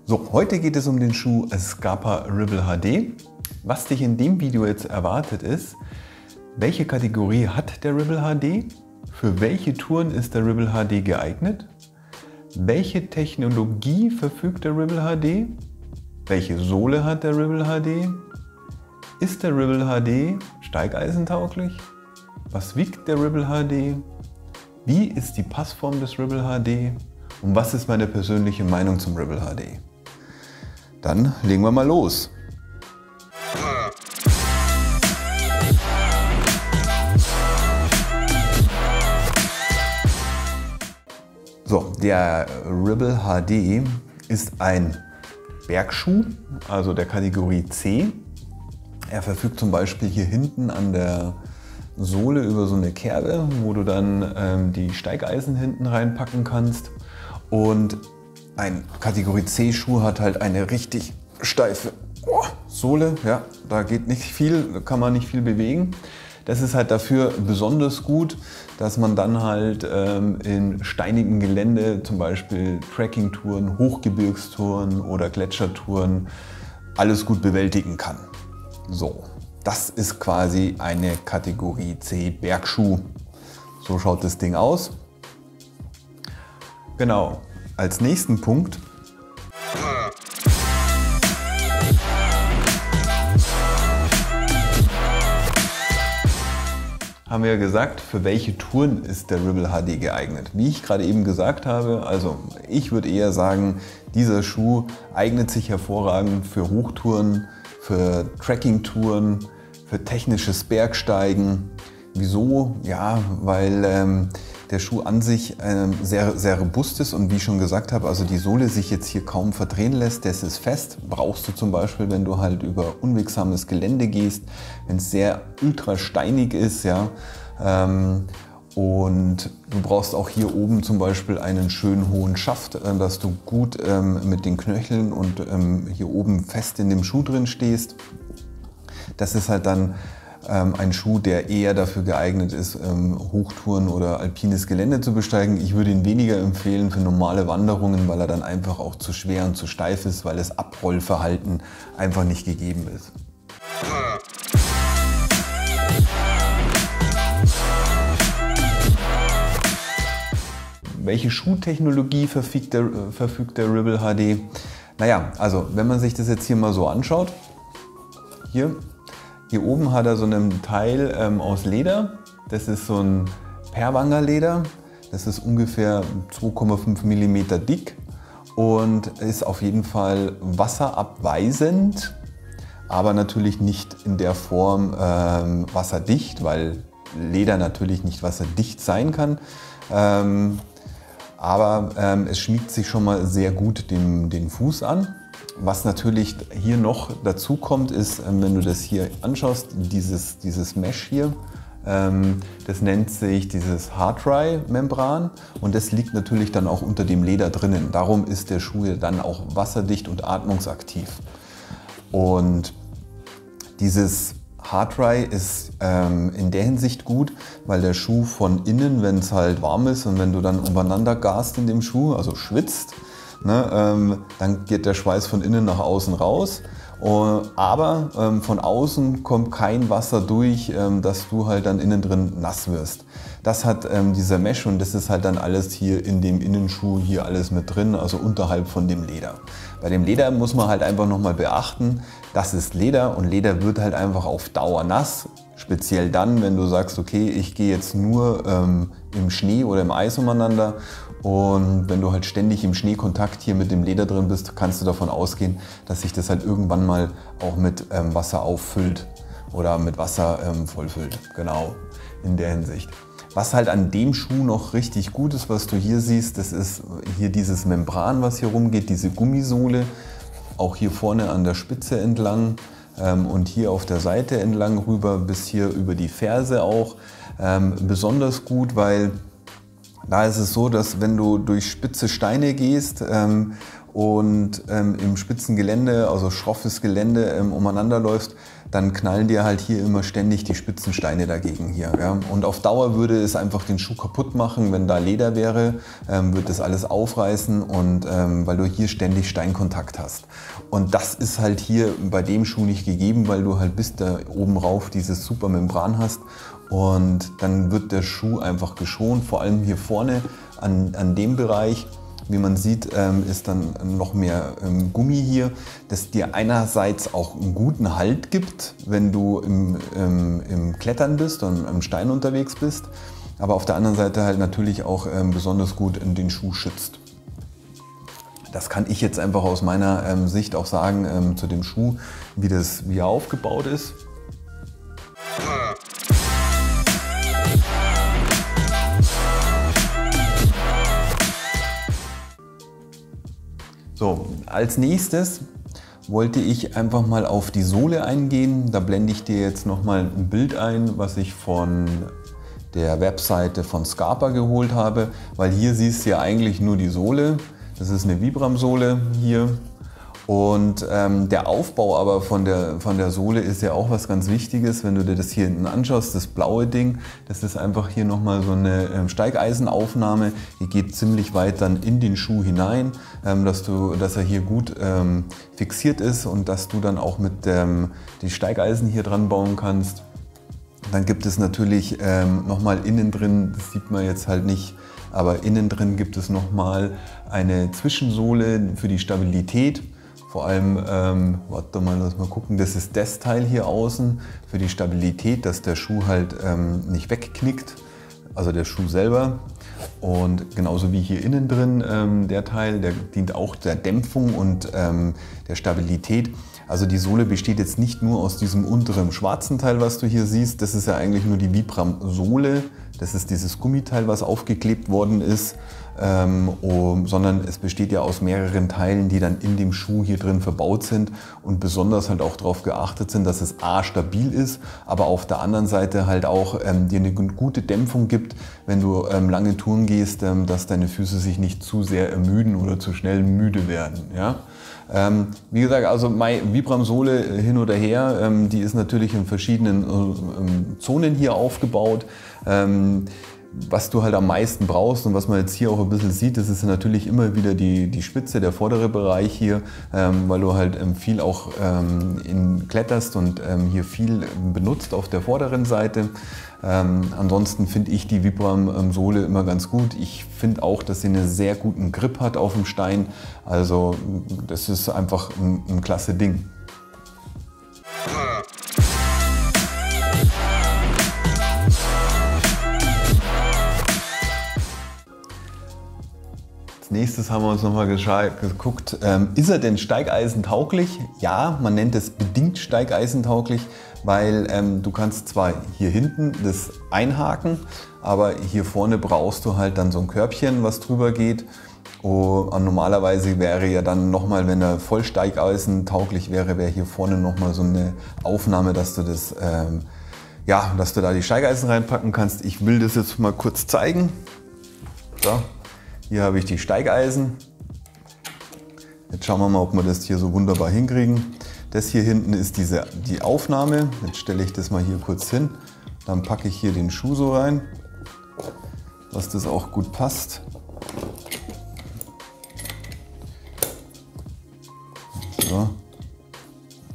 So, heute geht es um den Schuh Scarpa Ribble HD. Was dich in dem Video jetzt erwartet ist, welche Kategorie hat der Ribble HD? Für welche Touren ist der Ribble HD geeignet? Welche Technologie verfügt der Ribble HD? Welche Sohle hat der Ribble HD? Ist der Ribble HD steigeisentauglich? Was wiegt der Ribble HD? Wie ist die Passform des Ribble HD? Und was ist meine persönliche Meinung zum Ribble HD? Dann legen wir mal los. So, der Ribble HD ist ein Bergschuh, also der Kategorie C. Er verfügt zum Beispiel hier hinten an der Sohle über so eine Kerbe, wo du dann die Steigeisen hinten reinpacken kannst. Und ein Kategorie C Schuh hat halt eine richtig steife Sohle. Ja, da geht nicht viel, da kann man nicht viel bewegen. Das ist halt dafür besonders gut, dass man dann halt in steinigem Gelände, zum Beispiel Trekkingtouren, Hochgebirgstouren oder Gletschertouren, alles gut bewältigen kann. So, das ist quasi eine Kategorie C Bergschuh. So schaut das Ding aus. Genau. Als nächsten Punkt haben wir gesagt, für welche Touren ist der Ribble HD geeignet. Wie ich gerade eben gesagt habe, also ich würde eher sagen, dieser Schuh eignet sich hervorragend für Hochtouren, für Trekkingtouren, für technisches Bergsteigen. Wieso? Ja, weil der Schuh an sich sehr, sehr robust ist und wie ich schon gesagt habe, also die Sohle sich jetzt hier kaum verdrehen lässt, das ist fest. Brauchst du zum Beispiel, wenn du halt über unwegsames Gelände gehst, wenn es sehr ultra steinig ist, ja. Und du brauchst auch hier oben zum Beispiel einen schönen hohen Schaft, dass du gut mit den Knöcheln und hier oben fest in dem Schuh drin stehst. Das ist halt dann ein Schuh, der eher dafür geeignet ist, Hochtouren oder alpines Gelände zu besteigen. Ich würde ihn weniger empfehlen für normale Wanderungen, weil er dann einfach auch zu schwer und zu steif ist, weil das Abrollverhalten einfach nicht gegeben ist. Welche Schuhtechnologie verfügt der Ribble HD? Naja, also wenn man sich das jetzt hier mal so anschaut, hier oben hat er so einen Teil aus Leder. Das ist so ein Perwanger Leder. Das ist ungefähr 2,5 mm dick und ist auf jeden Fall wasserabweisend, aber natürlich nicht in der Form wasserdicht, weil Leder natürlich nicht wasserdicht sein kann. Aber es schmiegt sich schon mal sehr gut den Fuß an. Was natürlich hier noch dazu kommt, ist, wenn du das hier anschaust, dieses Mesh hier, das nennt sich dieses Hard-Dry-Membran und das liegt natürlich dann auch unter dem Leder drinnen. Darum ist der Schuh dann auch wasserdicht und atmungsaktiv. Und dieses Hard-Dry ist in der Hinsicht gut, weil der Schuh von innen, wenn es halt warm ist und wenn du dann übereinander gast in dem Schuh, also schwitzt, ne, dann geht der Schweiß von innen nach außen raus, aber von außen kommt kein Wasser durch, dass du halt dann innen drin nass wirst. Das hat dieser Mesh und das ist halt dann alles hier in dem Innenschuh hier alles mit drin, also unterhalb von dem Leder. Bei dem Leder muss man halt einfach nochmal beachten, das ist Leder und Leder wird halt einfach auf Dauer nass. Speziell dann, wenn du sagst, okay, ich gehe jetzt nur im Schnee oder im Eis umeinander und wenn du halt ständig im Schneekontakt hier mit dem Leder drin bist, kannst du davon ausgehen, dass sich das halt irgendwann mal auch mit Wasser auffüllt oder mit Wasser vollfüllt. Genau, in der Hinsicht. Was halt an dem Schuh noch richtig gut ist, was du hier siehst, das ist hier dieses Membran, was hier rumgeht, diese Gummisohle, auch hier vorne an der Spitze entlang und hier auf der Seite entlang rüber bis hier über die Ferse auch. Besonders gut, weil Da ist es so, dass wenn du durch spitze Steine gehst und im spitzen Gelände, also schroffes Gelände, umeinander läufst, dann knallen dir halt hier immer ständig die spitzen Steine dagegen hier. Ja? Und auf Dauer würde es einfach den Schuh kaputt machen. Wenn da Leder wäre, würde das alles aufreißen, und weil du hier ständig Steinkontakt hast. Und das ist halt hier bei dem Schuh nicht gegeben, weil du halt bis da oben rauf dieses super Membran hast. Und dann wird der Schuh einfach geschont, vor allem hier vorne an dem Bereich. Wie man sieht, ist dann noch mehr Gummi hier, das dir einerseits auch einen guten Halt gibt, wenn du im Klettern bist und am Stein unterwegs bist, aber auf der anderen Seite halt natürlich auch besonders gut in den Schuh schützt. Das kann ich jetzt einfach aus meiner Sicht auch sagen zu dem Schuh, wie er aufgebaut ist. So, als nächstes wollte ich einfach mal auf die Sohle eingehen. Da blende ich dir jetzt noch mal ein Bild ein, was ich von der Webseite von Scarpa geholt habe, weil hier siehst du ja eigentlich nur die Sohle. Das ist eine Vibram-Sohle hier. Und der Aufbau aber von der Sohle ist ja auch was ganz Wichtiges. Wenn du dir das hier hinten anschaust, das blaue Ding, das ist einfach hier nochmal so eine Steigeisenaufnahme. Die geht ziemlich weit dann in den Schuh hinein, dass er hier gut fixiert ist und dass du dann auch mit die Steigeisen hier dran bauen kannst. Dann gibt es natürlich nochmal innen drin, das sieht man jetzt halt nicht, aber innen drin gibt es nochmal eine Zwischensohle für die Stabilität. Vor allem, warte mal, lass mal gucken, das ist das Teil hier außen für die Stabilität, dass der Schuh halt nicht wegknickt, also der Schuh selber. Und genauso wie hier innen drin, der Teil, der dient auch der Dämpfung und der Stabilität. Also die Sohle besteht jetzt nicht nur aus diesem unteren schwarzen Teil, was du hier siehst. Das ist ja eigentlich nur die Vibram-Sohle. Das ist dieses Gummiteil, was aufgeklebt worden ist. Sondern es besteht ja aus mehreren Teilen, die dann in dem Schuh hier drin verbaut sind und besonders halt auch darauf geachtet sind, dass es A, stabil ist, aber auf der anderen Seite halt auch dir eine gute Dämpfung gibt, wenn du lange Touren gehst, dass deine Füße sich nicht zu sehr ermüden oder zu schnell müde werden. Ja? Wie gesagt, also meine Vibram-Sohle hin oder her, die ist natürlich in verschiedenen Zonen hier aufgebaut. Was du halt am meisten brauchst und was man jetzt hier auch ein bisschen sieht, das ist natürlich immer wieder die Spitze, der vordere Bereich hier, weil du halt viel auch kletterst und hier viel benutzt auf der vorderen Seite. Ansonsten finde ich die Vibram-Sohle immer ganz gut. Ich finde auch, dass sie einen sehr guten Grip hat auf dem Stein. Also das ist einfach ein klasse Ding. Als nächstes haben wir uns nochmal geguckt, ist er denn steigeisentauglich? Ja, man nennt es bedingt steigeisentauglich, weil du kannst zwar hier hinten das einhaken, aber hier vorne brauchst du halt dann so ein Körbchen, was drüber geht. Und normalerweise wäre ja dann nochmal, wenn er voll steigeisentauglich wäre, wäre hier vorne nochmal so eine Aufnahme, dass du das, dass du da die Steigeisen reinpacken kannst. Ich will das jetzt mal kurz zeigen. So. Hier habe ich die Steigeisen. Jetzt schauen wir mal, ob wir das hier so wunderbar hinkriegen. Das hier hinten ist die Aufnahme. Jetzt stelle ich das mal hier kurz hin. Dann packe ich hier den Schuh so rein, dass das auch gut passt. So.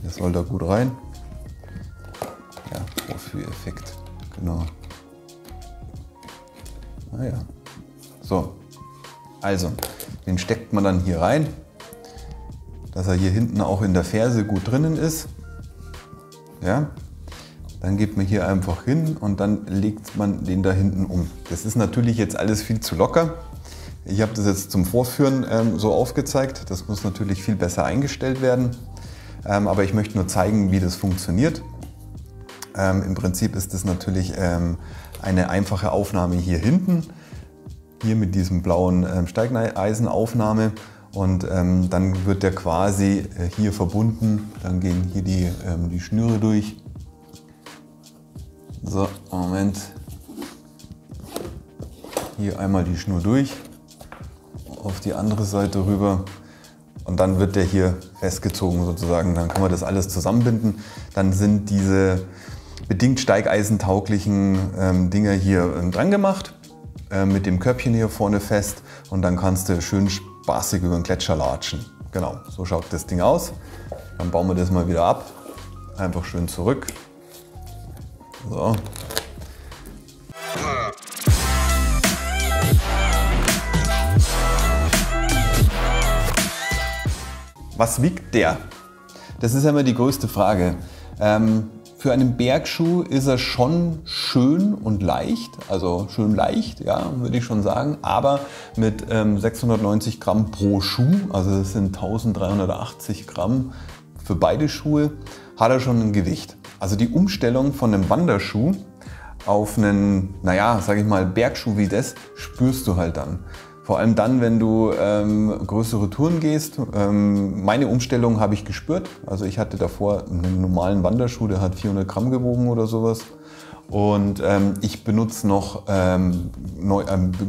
Der soll da gut rein. Ja, Vorführeffekt. Genau. Naja. So. Also, den steckt man dann hier rein, dass er hier hinten auch in der Ferse gut drinnen ist. Ja, dann geht man hier einfach hin und dann legt man den da hinten um. Das ist natürlich jetzt alles viel zu locker. Ich habe das jetzt zum Vorführen so aufgezeigt. Das muss natürlich viel besser eingestellt werden. Aber ich möchte nur zeigen, wie das funktioniert. Im Prinzip ist das natürlich eine einfache Aufnahme hier hinten. Hier mit diesem blauen Steigeisenaufnahme und dann wird der quasi hier verbunden, dann gehen hier die Schnüre durch. So, Moment. hier einmal die Schnur durch, auf die andere Seite rüber und dann wird der hier festgezogen sozusagen. Dann kann man das alles zusammenbinden. Dann sind diese bedingt steigeisentauglichen Dinger hier dran gemacht, mit dem Körbchen hier vorne fest und dann kannst du schön spaßig über den Gletscher latschen. Genau, so schaut das Ding aus. Dann bauen wir das mal wieder ab. Einfach schön zurück. So. Was wiegt der? Das ist ja immer die größte Frage. Für einen Bergschuh ist er schon schön und leicht, also schön leicht, ja, würde ich schon sagen, aber mit 690 Gramm pro Schuh, also das sind 1380 Gramm für beide Schuhe, hat er schon ein Gewicht. Also die Umstellung von einem Wanderschuh auf einen, naja, sag ich mal, Bergschuh wie das, spürst du halt dann. Vor allem dann, wenn du größere Touren gehst. Meine Umstellung habe ich gespürt. Also ich hatte davor einen normalen Wanderschuh, der hat 400 Gramm gewogen oder sowas. Und ich benutze noch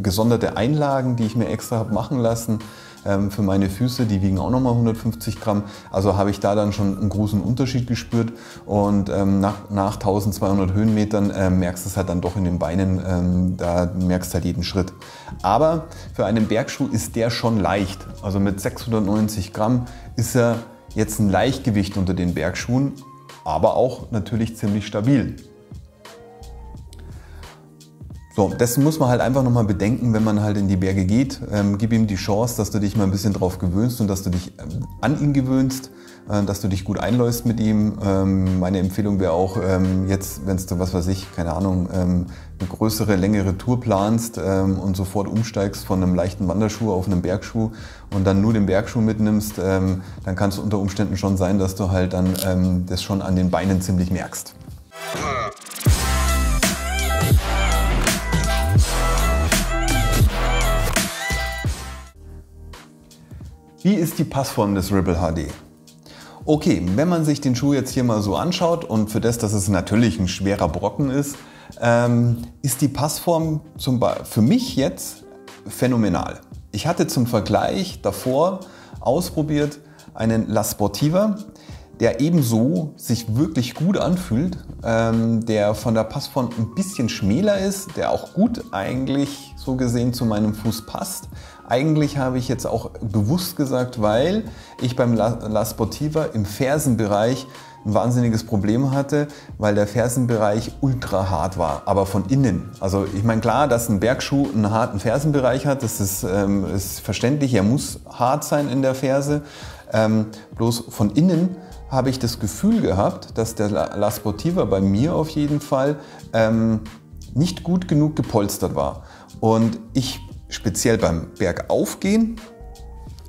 gesonderte Einlagen, die ich mir extra habe machen lassen für meine Füße. Die wiegen auch nochmal 150 Gramm. Also habe ich da dann schon einen großen Unterschied gespürt. Und nach 1200 Höhenmetern merkst du es halt dann doch in den Beinen. Da merkst du halt jeden Schritt. Aber für einen Bergschuh ist der schon leicht. Also mit 690 Gramm ist er jetzt ein Leichtgewicht unter den Bergschuhen, aber auch natürlich ziemlich stabil. So, das muss man halt einfach nochmal bedenken, wenn man halt in die Berge geht. Gib ihm die Chance, dass du dich mal ein bisschen drauf gewöhnst und dass du dich an ihn gewöhnst, dass du dich gut einläufst mit ihm. Meine Empfehlung wäre auch jetzt, wenn du, was weiß ich, keine Ahnung, eine größere, längere Tour planst und sofort umsteigst von einem leichten Wanderschuh auf einen Bergschuh und dann nur den Bergschuh mitnimmst, dann kann es unter Umständen schon sein, dass du halt dann das schon an den Beinen ziemlich merkst. Wie ist die Passform des Ribble HD? Okay, wenn man sich den Schuh jetzt hier mal so anschaut und für das, dass es natürlich ein schwerer Brocken ist die Passform für mich jetzt phänomenal. Ich hatte zum Vergleich davor ausprobiert einen La Sportiva, der ebenso sich wirklich gut anfühlt, der von der Passform ein bisschen schmäler ist, der auch gut eigentlich so gesehen zu meinem Fuß passt. Eigentlich habe ich jetzt auch bewusst gesagt, weil ich beim La Sportiva im Fersenbereich ein wahnsinniges Problem hatte, weil der Fersenbereich ultra hart war, aber von innen. Also ich meine klar, dass ein Bergschuh einen harten Fersenbereich hat, das ist verständlich, er muss hart sein in der Ferse. Bloß von innen habe ich das Gefühl gehabt, dass der La Sportiva bei mir auf jeden Fall nicht gut genug gepolstert war. Und ich speziell beim Bergaufgehen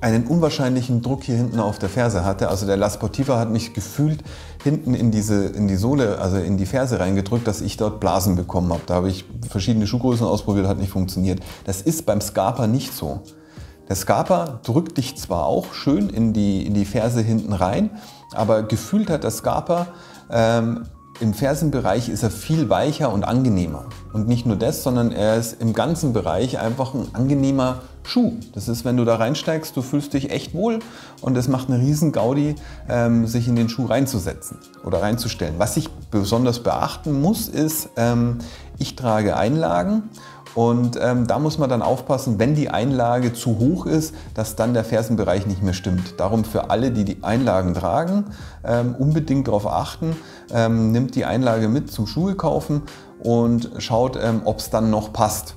einen unwahrscheinlichen Druck hier hinten auf der Ferse hatte. Also der La Sportiva hat mich gefühlt hinten in die Sohle, also in die Ferse reingedrückt, dass ich dort Blasen bekommen habe. Da habe ich verschiedene Schuhgrößen ausprobiert, hat nicht funktioniert. Das ist beim Scarpa nicht so. Der Scarpa drückt dich zwar auch schön in die Ferse hinten rein, aber gefühlt hat der Scarpa im Fersenbereich ist er viel weicher und angenehmer. Und nicht nur das, sondern er ist im ganzen Bereich einfach ein angenehmer Schuh. Das ist, wenn du da reinsteigst, du fühlst dich echt wohl und es macht eine riesen Gaudi, sich in den Schuh reinzusetzen oder reinzustellen. Was ich besonders beachten muss, ist, ich trage Einlagen. Und da muss man dann aufpassen, wenn die Einlage zu hoch ist, dass dann der Fersenbereich nicht mehr stimmt. Darum für alle, die die Einlagen tragen, unbedingt darauf achten, nimmt die Einlage mit zum Schuhe kaufen und schaut, ob es dann noch passt.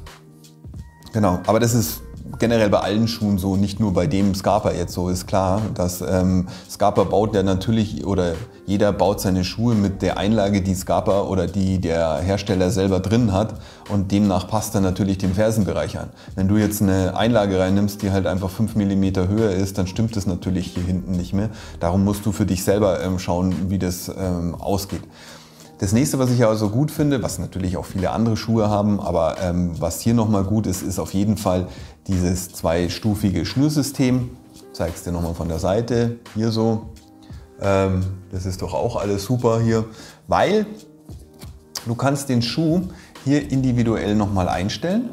Genau, aber das ist generell bei allen Schuhen so, nicht nur bei dem Scarpa jetzt so, ist klar, dass Scarpa baut ja natürlich, oder jeder baut seine Schuhe mit der Einlage, die Scarpa oder die der Hersteller selber drin hat und demnach passt er natürlich den Fersenbereich an. Wenn du jetzt eine Einlage reinnimmst, die halt einfach 5 mm höher ist, dann stimmt das natürlich hier hinten nicht mehr. Darum musst du für dich selber schauen, wie das ausgeht. Das nächste, was ich also gut finde, was natürlich auch viele andere Schuhe haben, aber was hier nochmal gut ist, ist auf jeden Fall dieses zweistufige Schnürsystem. Ich zeige es dir nochmal von der Seite, hier so. Das ist doch auch alles super hier, weil du kannst den Schuh hier individuell nochmal einstellen.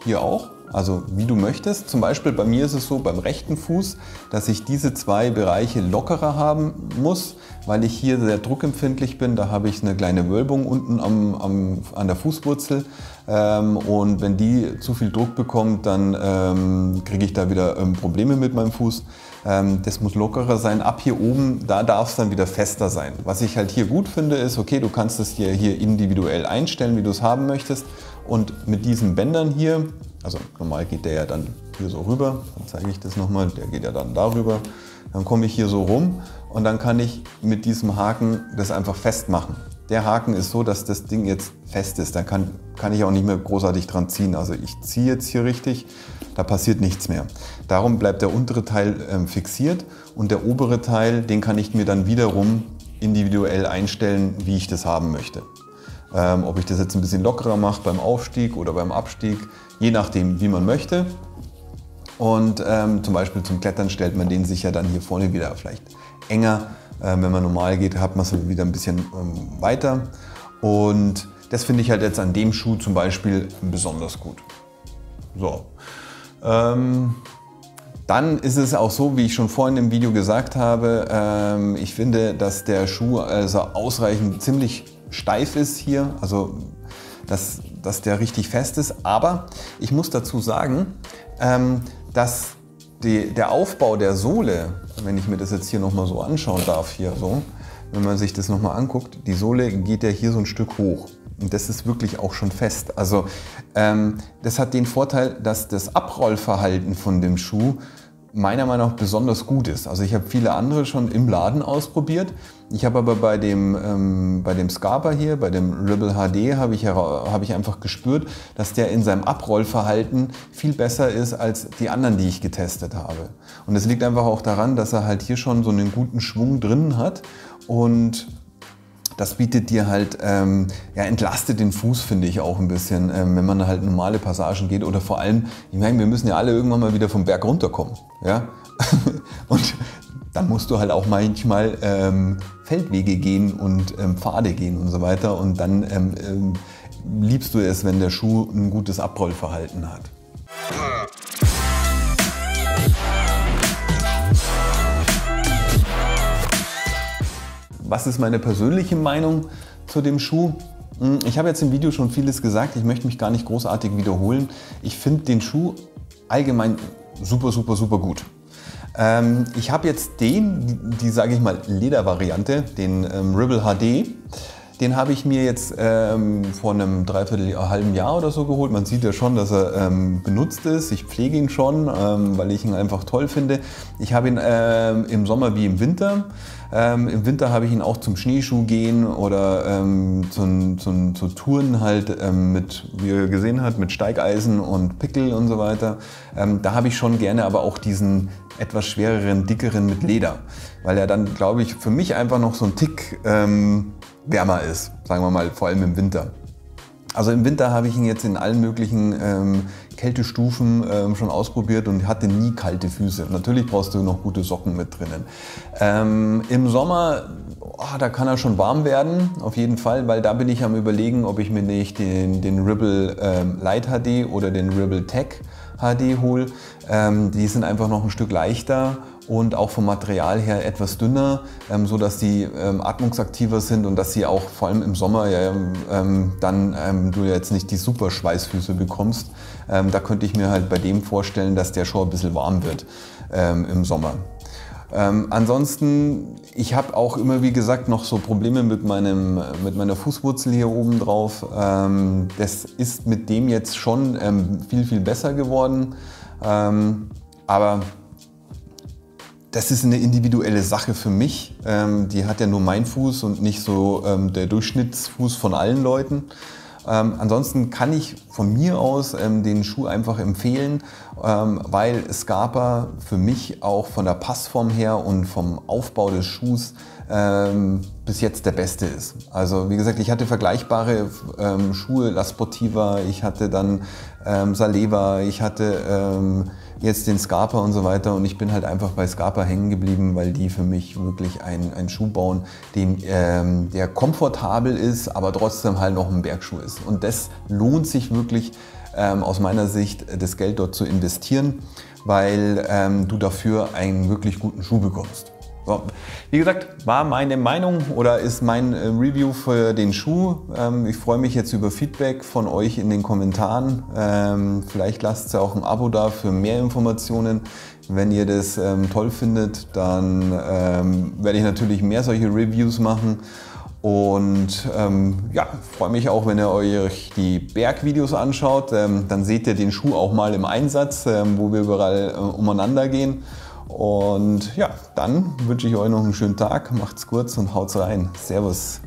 hier auch. Also wie du möchtest. Zum Beispiel bei mir ist es so beim rechten Fuß, dass ich diese zwei Bereiche lockerer haben muss, weil ich hier sehr druckempfindlich bin. Da habe ich eine kleine Wölbung unten an der Fußwurzel und wenn die zu viel Druck bekommt, dann kriege ich da wieder Probleme mit meinem Fuß. Das muss lockerer sein. Ab hier oben, da darf es dann wieder fester sein. Was ich halt hier gut finde ist, okay, du kannst es hier individuell einstellen, wie du es haben möchtest. Und mit diesen Bändern hier, also normal geht der ja dann hier so rüber, dann zeige ich das nochmal, der geht ja dann darüber. Dann komme ich hier so rum und dann kann ich mit diesem Haken das einfach festmachen. Der Haken ist so, dass das Ding jetzt fest ist, dann kann ich auch nicht mehr großartig dran ziehen. Also ich ziehe jetzt hier richtig, da passiert nichts mehr. Darum bleibt der untere Teil fixiert und der obere Teil, den kann ich mir dann wiederum individuell einstellen, wie ich das haben möchte. Ob ich das jetzt ein bisschen lockerer mache beim Aufstieg oder beim Abstieg, je nachdem wie man möchte. Und zum Beispiel zum Klettern stellt man den sich ja dann hier vorne wieder vielleicht enger. Wenn man normal geht, hat man es wieder ein bisschen weiter. Und das finde ich halt jetzt an dem Schuh zum Beispiel besonders gut. So. Dann ist es auch so, wie ich schon vorhin im Video gesagt habe, ich finde, dass der Schuh also ausreichend ziemlich steif ist hier, also dass der richtig fest ist. Aber ich muss dazu sagen, dass der Aufbau der Sohle, wenn ich mir das jetzt hier nochmal so anschauen darf, hier so, wenn man sich das nochmal anguckt, die Sohle geht ja hier so ein Stück hoch. Und das ist wirklich auch schon fest. Also das hat den Vorteil, dass das Abrollverhalten von dem Schuh meiner Meinung nach besonders gut ist. Also ich habe viele andere schon im Laden ausprobiert. Ich habe aber bei dem Scarpa hier, bei dem Ribble HD, habe ich einfach gespürt, dass der in seinem Abrollverhalten viel besser ist als die anderen, die ich getestet habe. Und das liegt einfach auch daran, dass er halt hier schon so einen guten Schwung drin hat und das bietet dir halt, ja, entlastet den Fuß, finde ich auch ein bisschen, wenn man halt normale Passagen geht oder vor allem, ich meine, wir müssen ja alle irgendwann mal wieder vom Berg runterkommen, ja, und dann musst du halt auch manchmal Feldwege gehen und Pfade gehen und so weiter und dann liebst du es, wenn der Schuh ein gutes Abrollverhalten hat. Was ist meine persönliche Meinung zu dem Schuh? Ich habe jetzt im Video schon vieles gesagt, ich möchte mich gar nicht großartig wiederholen. Ich finde den Schuh allgemein super, super, super gut. Ich habe jetzt die sage ich mal Ledervariante, den Ribble HD. Den habe ich mir jetzt vor einem halben Jahr oder so geholt. Man sieht ja schon, dass er benutzt ist. Ich pflege ihn schon, weil ich ihn einfach toll finde. Ich habe ihn im Sommer wie im Winter. Im Winter habe ich ihn auch zum Schneeschuh gehen oder zu Touren halt mit, wie ihr gesehen habt, mit Steigeisen und Pickel und so weiter. Da habe ich schon gerne aber auch diesen etwas schwereren, dickeren mit Leder, weil er dann, glaube ich, für mich einfach noch so ein Tick wärmer ist, sagen wir mal, vor allem im Winter. Also im Winter habe ich ihn jetzt in allen möglichen Kältestufen schon ausprobiert und hatte nie kalte Füße. Natürlich brauchst du noch gute Socken mit drinnen. Im Sommer, da kann er schon warm werden, auf jeden Fall, weil da bin ich am Überlegen, ob ich mir nicht den Ribble Light HD oder den Ribble Tech HD hole. Die sind einfach noch ein Stück leichter und auch vom Material her etwas dünner, so dass die atmungsaktiver sind und dass sie auch vor allem im Sommer dann du jetzt nicht die super Schweißfüße bekommst. Da könnte ich mir halt bei dem vorstellen, dass der schon ein bisschen warm wird im Sommer. Ansonsten, ich habe auch immer, wie gesagt, noch so Probleme mit meiner Fußwurzel hier oben drauf. Das ist mit dem jetzt schon viel, viel besser geworden. Aber das ist eine individuelle Sache für mich. Die hat ja nur mein Fuß und nicht so der Durchschnittsfuß von allen Leuten. Ansonsten kann ich von mir aus den Schuh einfach empfehlen, weil Scarpa für mich auch von der Passform her und vom Aufbau des Schuhs bis jetzt der beste ist. Also wie gesagt, ich hatte vergleichbare Schuhe, La Sportiva, ich hatte dann Saleva, ich hatte jetzt den Scarpa und so weiter und ich bin halt einfach bei Scarpa hängen geblieben, weil die für mich wirklich einen Schuh bauen, der komfortabel ist, aber trotzdem halt noch ein Bergschuh ist. Und das lohnt sich wirklich aus meiner Sicht das Geld dort zu investieren, weil du dafür einen wirklich guten Schuh bekommst. So. Wie gesagt, war meine Meinung oder ist mein Review für den Schuh. Ich freue mich jetzt über Feedback von euch in den Kommentaren. Vielleicht lasst ihr auch ein Abo da für mehr Informationen. Wenn ihr das toll findet, dann werde ich natürlich mehr solche Reviews machen. Und ja, freue mich auch, wenn ihr euch die Bergvideos anschaut. Dann seht ihr den Schuh auch mal im Einsatz, wo wir überall umeinander gehen. Und ja, dann wünsche ich euch noch einen schönen Tag, macht's kurz und haut's rein. Servus.